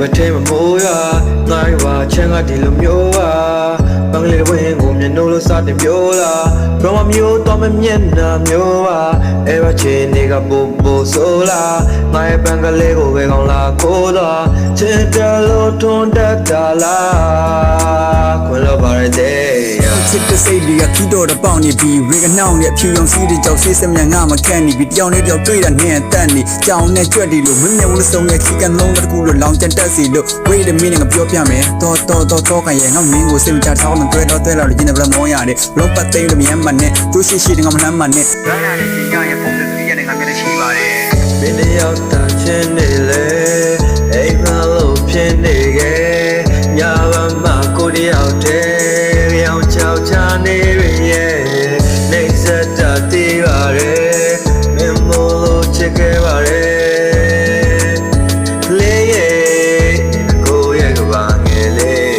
team moya ngai wa chenga dilumyo wa bangle wen go myano lo sa tin pyo la from myo to me myen na myo wa ewa chin ni ga bo bo so la ngai bangle go we gong la ko da chin da lo ton da da la kwin lo ba re de ချစ်တဲ့စိတ်တွေကခီးတော့တဲ့ပေါင်နေပြီးရေကနှောင်းနဲ့ဖြူရောင်စီးတဲ့ကြောက်ဆေးစမြငါမခန့်နေပြီးတယောက်နဲ့တယောက်တွေ့တာနဲ့အတက်နေကြောင်နဲ့ကြွက်ဒီလိုမင်းမြဝလို့ဆုံးရဲ့ချီကန်လုံးတစ်ခုလိုလောင်ကျန်တက်စီလို့ wait a minute ငါပြောပြမယ်တော့ကန်ရဲ့ငါမင်းကိုစိတ်မချထားမှတွေ့တော့လာလို့ကျင်းတယ်ဘယ်မောရတယ်လုံးပတ်သိမ်းလို့မြန်မှနဲ့သူရှိငါမနှမ်းမှနဲ့ရရတဲ့စီရရဲ့ပုံစံကြီးရဲ့ငါမျက်နှာရှိပါတယ်မင်းတယောက်တန်ချင်းနေလေအိမ်မလို့ဖြစ်နေခဲ့ညဘာမှကိုတယောက်တည်းရောင်ချောက်ချနေရဲ့နေစတာတီးပါရဲမင်းမလို့ချစ်ခဲ့ပါရဲလေးရဲ့ကိုရဲ့ကဘာငယ်လေး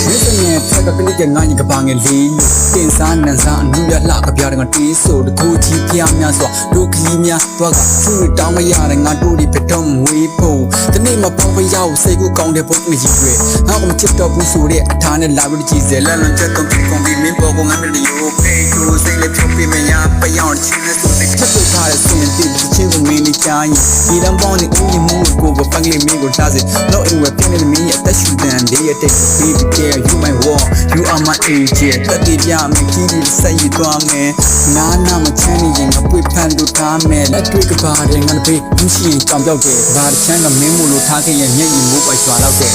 မင်းစနေဖက်ကကလေးကငါ့ကဘာငယ်လေးတင်စားနန်းစားအမှုရလှကပြတဲ့ငါတီးဆိုတကူကြီးပြများစွာလူကြီးများတော့ကသူ့တောင်းမရတဲ့ငါတို့ဒီပထုံးဝေးဖို့ဒီနေ့မပေါဖရောက်စိတ်ကူကောင်းတဲ့ဘုတ်ကြီးတွေငါကမချစ်တော့ဘူးဆိုတဲ့အထားနဲ့လာပြီးကြည့်စဲလန်ချက်တော့ကုန်ပြီးမင်းပေါ်ကငါတို့ရိုးဖေးသူစိတ်လေးဖြုတ်ပြီးမရပယောင်းချင်းနဲ့ဆိုတဲ့ချက်တော့ထားတဲ့စင်တီချင်းကိုမင်းလေးချာရင်ဒီလမ်းပေါင်းနဲ့ဦးရင်မှုကိုပန်းကလေးမင်းကိုထားစေတော့အိမ်ဝပြင်းနေမင်းရဲ့အသက်ရှူတန်လေးရဲ့တဲ့ baby care you my war you are my angel တက်တည်ပြမယ်ကြီးဒီစိတ်ရသွားမယ်နာမချမ်းနေရင်ငါပွေဖန်လို့ထားမယ်လက်တွေ့ကပါတဲ့ငါဘေးမရှိရင်ကြောင်ပြောက်တယ်ဘာချမ်းကမင်းမို့လို့ထားခဲ့ရင်မျက်ရည်မိုးပိုက်စွာတော့တယ်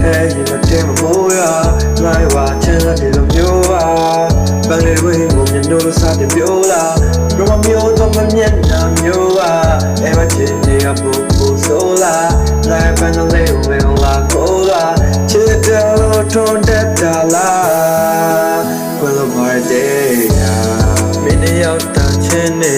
Hey, you team moya, ngai wa chenga dilumyo wa bangle wen go myano lo sa tin pyo la from myo to me myen na myo wa ewa chin ni ga bo bo so la ngai bangle we gong la ko la chit da lo ton da da la kwin lo ba de ya min de yaw ta chin ni